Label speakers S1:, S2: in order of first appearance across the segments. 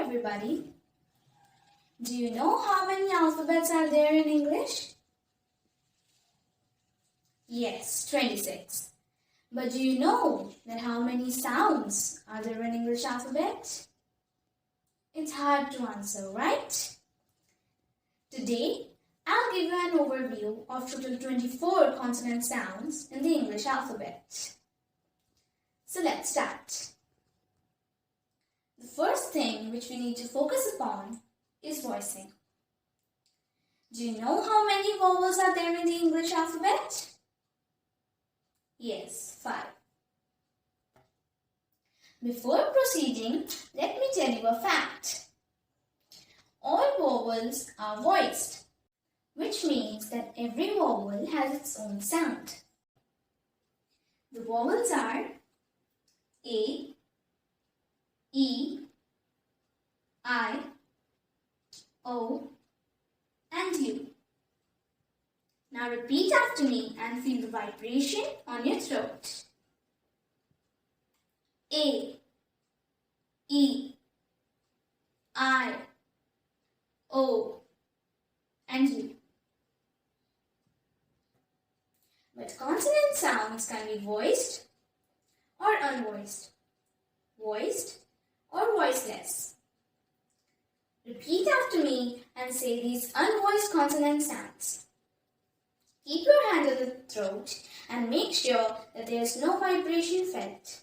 S1: everybody. Do you know how many alphabets are there in English? Yes, 26. But do you know that how many sounds are there in English alphabet? It's hard to answer, right? Today, I'll give you an overview of total 24 consonant sounds in the English alphabet. So let's start. The first thing which we need to focus upon is voicing. Do you know how many vowels are there in the English alphabet? Yes, 5. Before proceeding, let me tell you a fact. All vowels are voiced, which means that every vowel has its own sound. The vowels are A, E, I, O, and U. Now repeat after me and feel the vibration on your throat. A, E, I, O, and U. But consonant sounds can be voiced or unvoiced, voiced or voiceless. Repeat after me and say these unvoiced consonant sounds. Keep your hand on the throat and make sure that there is no vibration felt.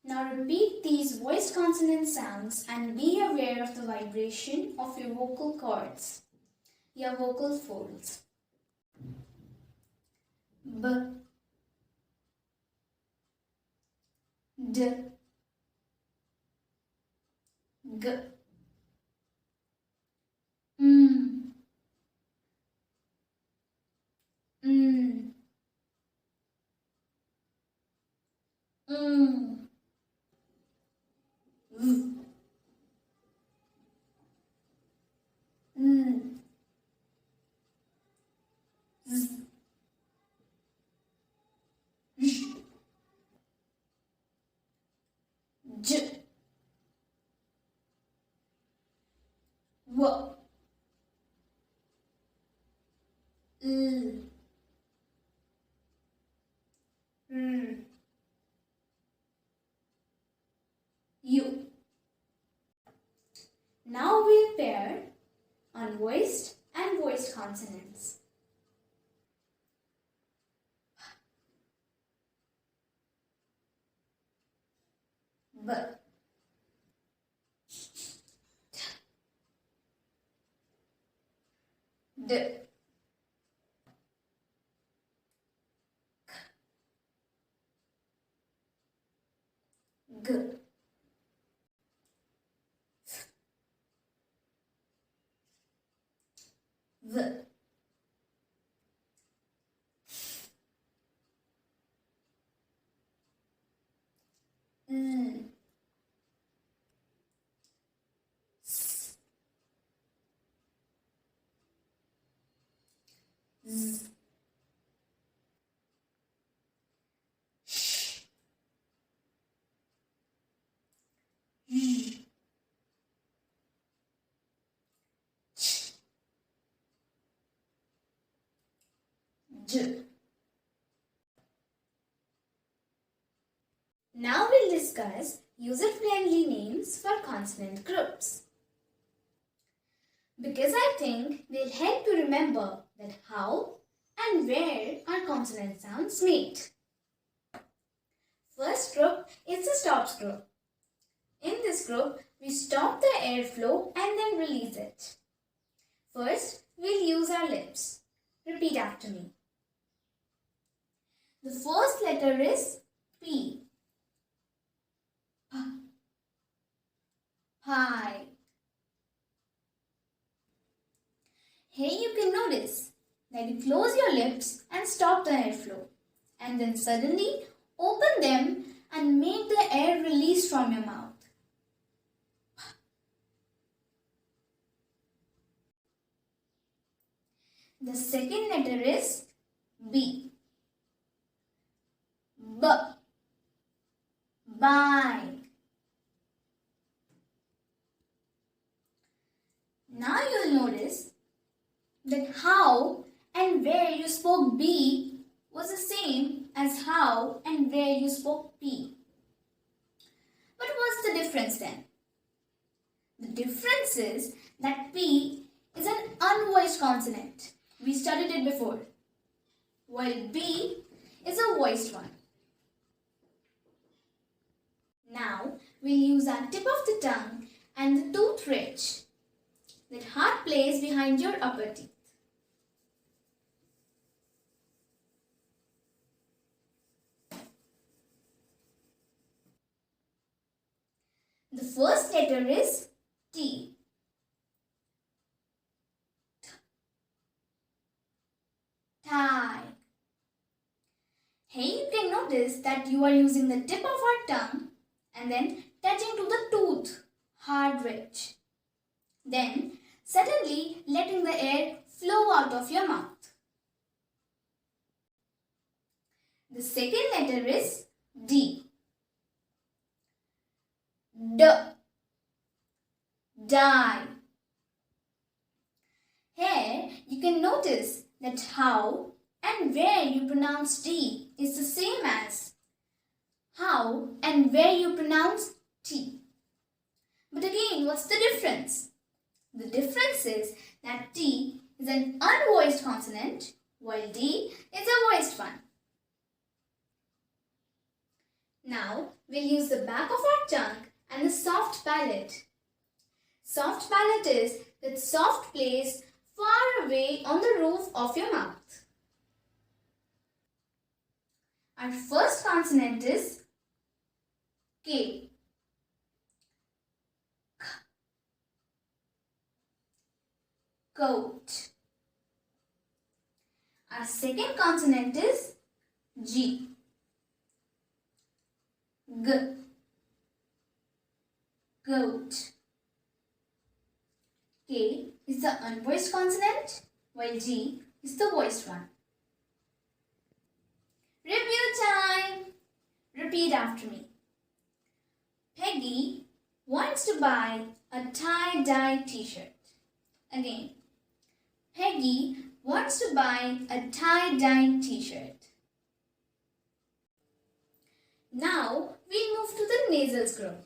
S1: Now repeat these voiced consonant sounds and be aware of the vibration of your vocal cords, your vocal folds. B, D, G, M, N, V, N, Z, J, J, W, L, R, U. Now we'll pair unvoiced and voiced consonants. B, D, G, V, L, S, Z, Sh, J, Ch, J. Now we'll discuss user-friendly names for consonant groups. Because I think they'll help you remember that how and where are consonant sounds made. First group is the stops group. In this group, we stop the airflow and then release it. First, we'll use our lips. Repeat after me. The first letter is P. P. Pie. Here you can notice that you close your lips and stop the airflow, and then suddenly open them and make the air release from your mouth. The second letter is B. B. Buy. Now you'll notice that how and where you spoke B was the same as how and where you spoke P. But what's the difference then? The difference is that P is an unvoiced consonant. We studied it before. While B is a voiced one. Now we'll use our tip of the tongue and the tooth ridge, that hard place behind your upper teeth. The first letter is T. Tie. Here you can notice that you are using the tip of our tongue and then touching to the tooth, hard ridge. Then suddenly letting the air flow out of your mouth. The second letter is D. D. Die. Here you can notice that how and where you pronounce D is the same as how and where you pronounce T. But again, what's the difference? The difference is that T is an unvoiced consonant while D is a voiced one. Now we'll use the back of our tongue and the soft palate. Soft palate is that soft place far away on the roof of your mouth. Our first consonant is K. K. Coat. Our second consonant is G. G. Goat. K is the unvoiced consonant while G is the voiced one. Review time. Repeat after me. Peggy wants to buy a tie-dye t-shirt. Again. Peggy wants to buy a tie-dye t-shirt. Now we'll move to the nasals group.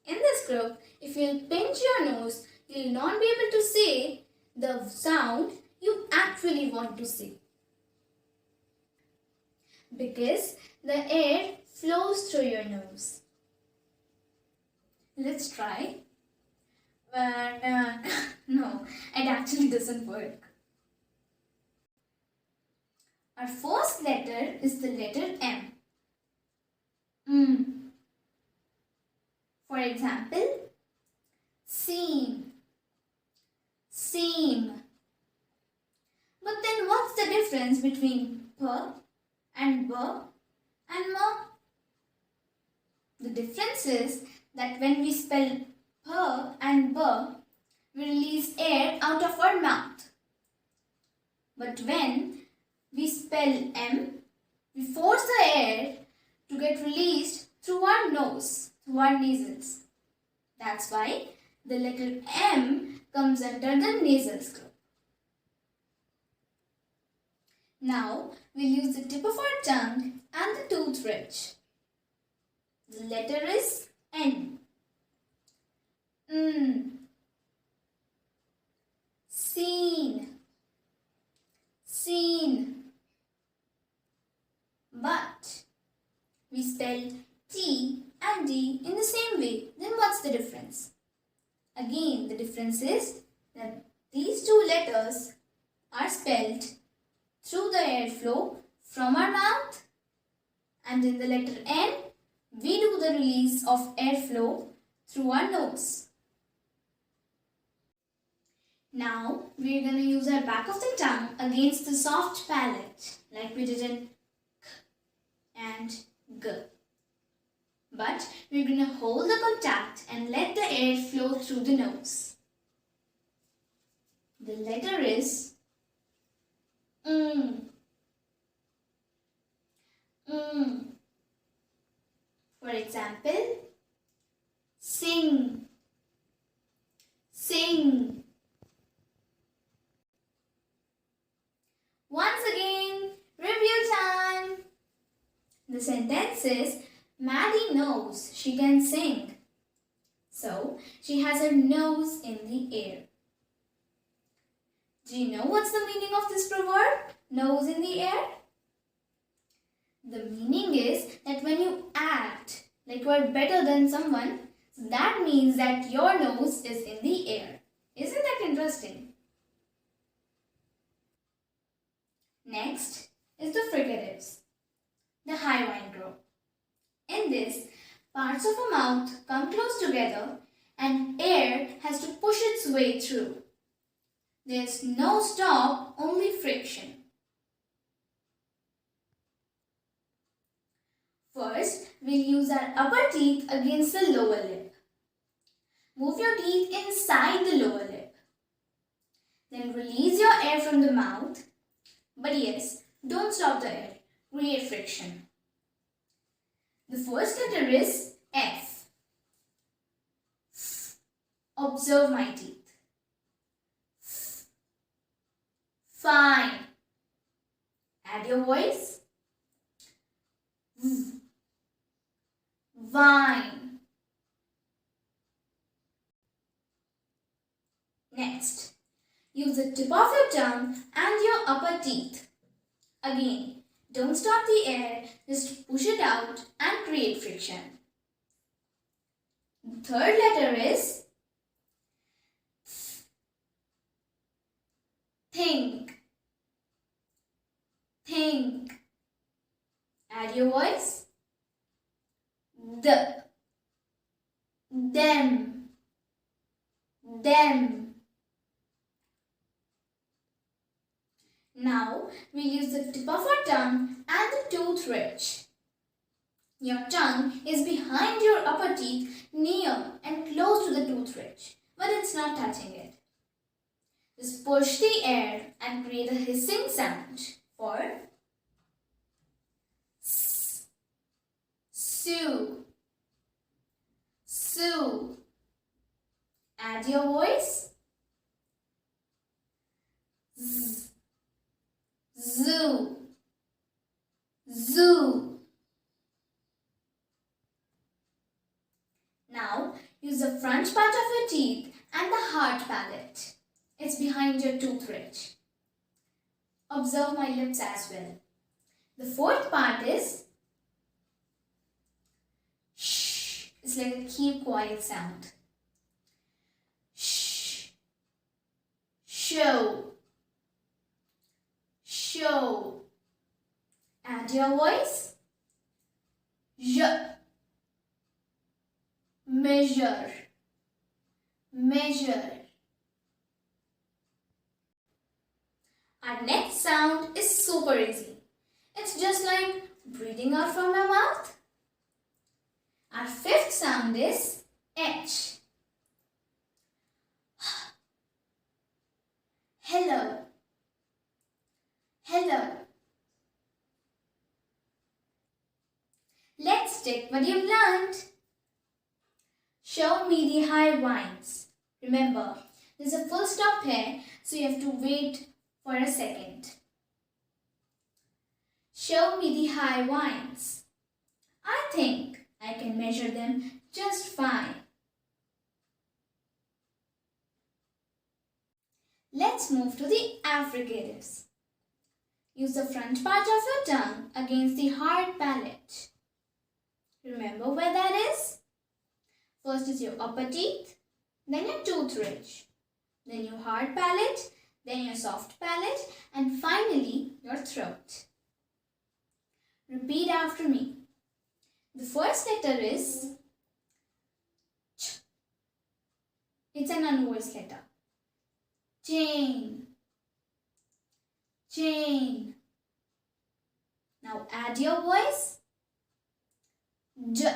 S1: In this group, if you'll pinch your nose, you'll not be able to say the sound you actually want to say, because the air flows through your nose. Let's try. But no, it actually doesn't work. Our first letter is the letter M. For example, seam, seam. But then what's the difference between P and B and M? The difference is that when we spell P and B, we release air out of our mouth. But when we spell M, we force the air to get released through our nose, through our nasals. That's why the letter M comes under the nasals group. Now we'll use the tip of our tongue and the tooth ridge. The letter is N. Seen, seen. But we spell T and D in the same way. Then what's the difference? Again, the difference is that these two letters are spelled through the airflow from our mouth, and in the letter N, we do the release of airflow through our nose. Now, we are going to use our back of the tongue against the soft palate, like we did in K and G. But we're going to hold the contact and let the air flow through the nose. The letter is For example, sing, sing. Once again, review time. The sentence is, Maddie knows she can sing. So, she has her nose in the air. Do you know what's the meaning of this proverb, nose in the air? The meaning is that when you act like you are better than someone, that means that your nose is in the air. Isn't that interesting? Next is the fricatives, the high vine group. In this, parts of a mouth come close together and air has to push its way through. There's no stop, only friction. First, we'll use our upper teeth against the lower lip. Move your teeth inside the lower lip. Then release your air from the mouth. But yes, don't stop the air. Create friction. The first letter is F. Observe my teeth. Fine. Add your voice. Vine. Next, use the tip of your tongue and your upper teeth. Again, don't stop the air, just push it out and create friction. The third letter is think. Think. Add your voice. Them. Now, we'll use the tip of our tongue and the tooth ridge. Your tongue is behind your upper teeth, near and close to the tooth ridge, but it's not touching it. Just push the air and create a hissing sound for S. Sue. Sue. Add your voice. Z. Zoo. Zoo. Now, use the front part of your teeth and the hard palate. It's behind your tooth ridge. Observe my lips as well. The fourth part is shh. It's like a keep quiet sound. Shh. Show. Show. Add your voice. J. Measure. Measure. Our next sound is super easy. It's just like breathing out from your mouth. Our fifth sound is H. Hello. Hello. Let's check what you've learned. Show me the high vines. Remember, there's a full stop here, so you have to wait for a second. Show me the high vines. I think I can measure them just fine. Let's move to the affricatives. Use the front part of your tongue against the hard palate. Remember where that is? First is your upper teeth, then your tooth ridge, then your hard palate, then your soft palate, and finally your throat. Repeat after me. The first letter is Ch. It's an unvoiced letter. Chain. Chain. Now add your voice. J.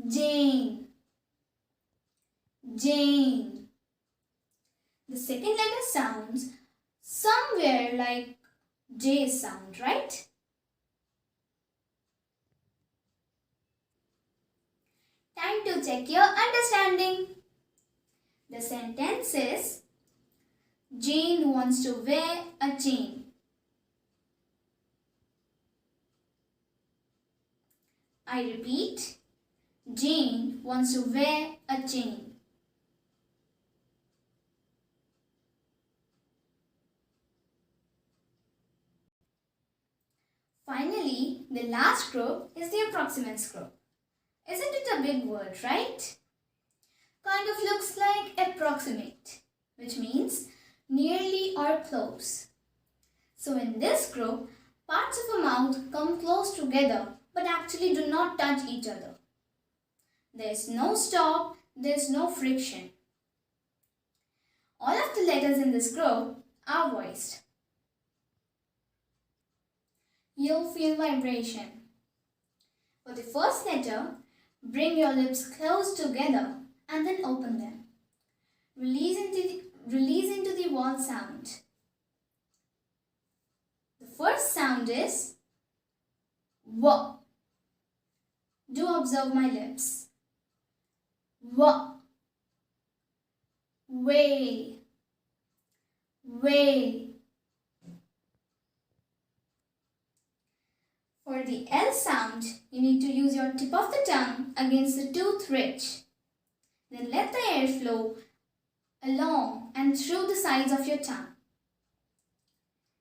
S1: Jane. Jane. The second letter sounds somewhere like J sound, right? Time to check your understanding. The sentence is Jane wants to wear a chain. I repeat, Jane wants to wear a chain. Finally, the last group is the approximants group. Isn't it a big word, right? Kind of looks like approximate, which means nearly or close. So in this group, parts of a mouth come close together but actually do not touch each other. There is no stop, there is no friction. All of the letters in this group are voiced. You'll feel vibration. For the first letter, bring your lips close together and then open them. Release into the vowel sound. The first sound is W. Do observe my lips. W. Way. Way. For the L sound, you need to use your tip of the tongue against the tooth ridge. Then let the air flow along and through the sides of your tongue.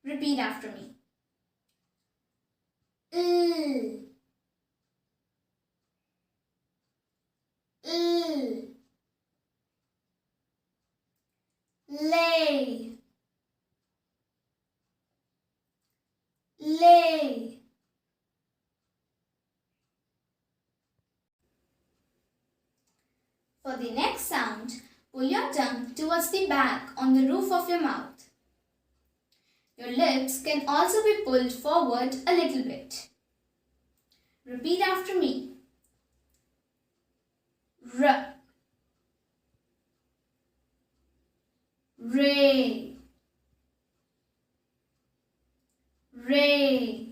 S1: Repeat after me. L. L. Lay. Lay. For the next sound, pull your tongue towards the back on the roof of your mouth. Your lips can also be pulled forward a little bit. Repeat after me. R. Ray. Ray.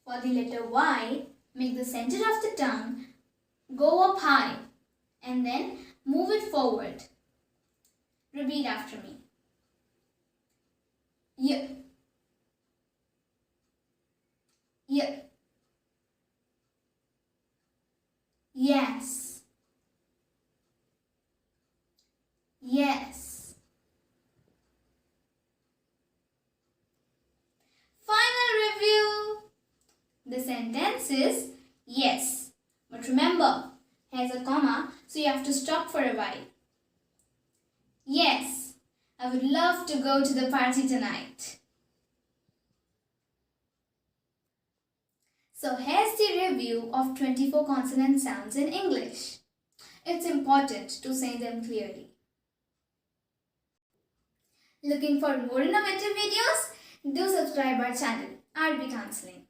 S1: For the letter Y, make the center of the tongue go up high and then move it forward. Repeat after me. Y. Y. Yes. Yes. Final review. The sentence is yes. But remember, here's a comma, so you have to stop for a while. Yes, I would love to go to the party tonight. So here's the review of 24 consonant sounds in English. It's important to say them clearly. Looking for more innovative videos? Do subscribe our channel, RB Counselling.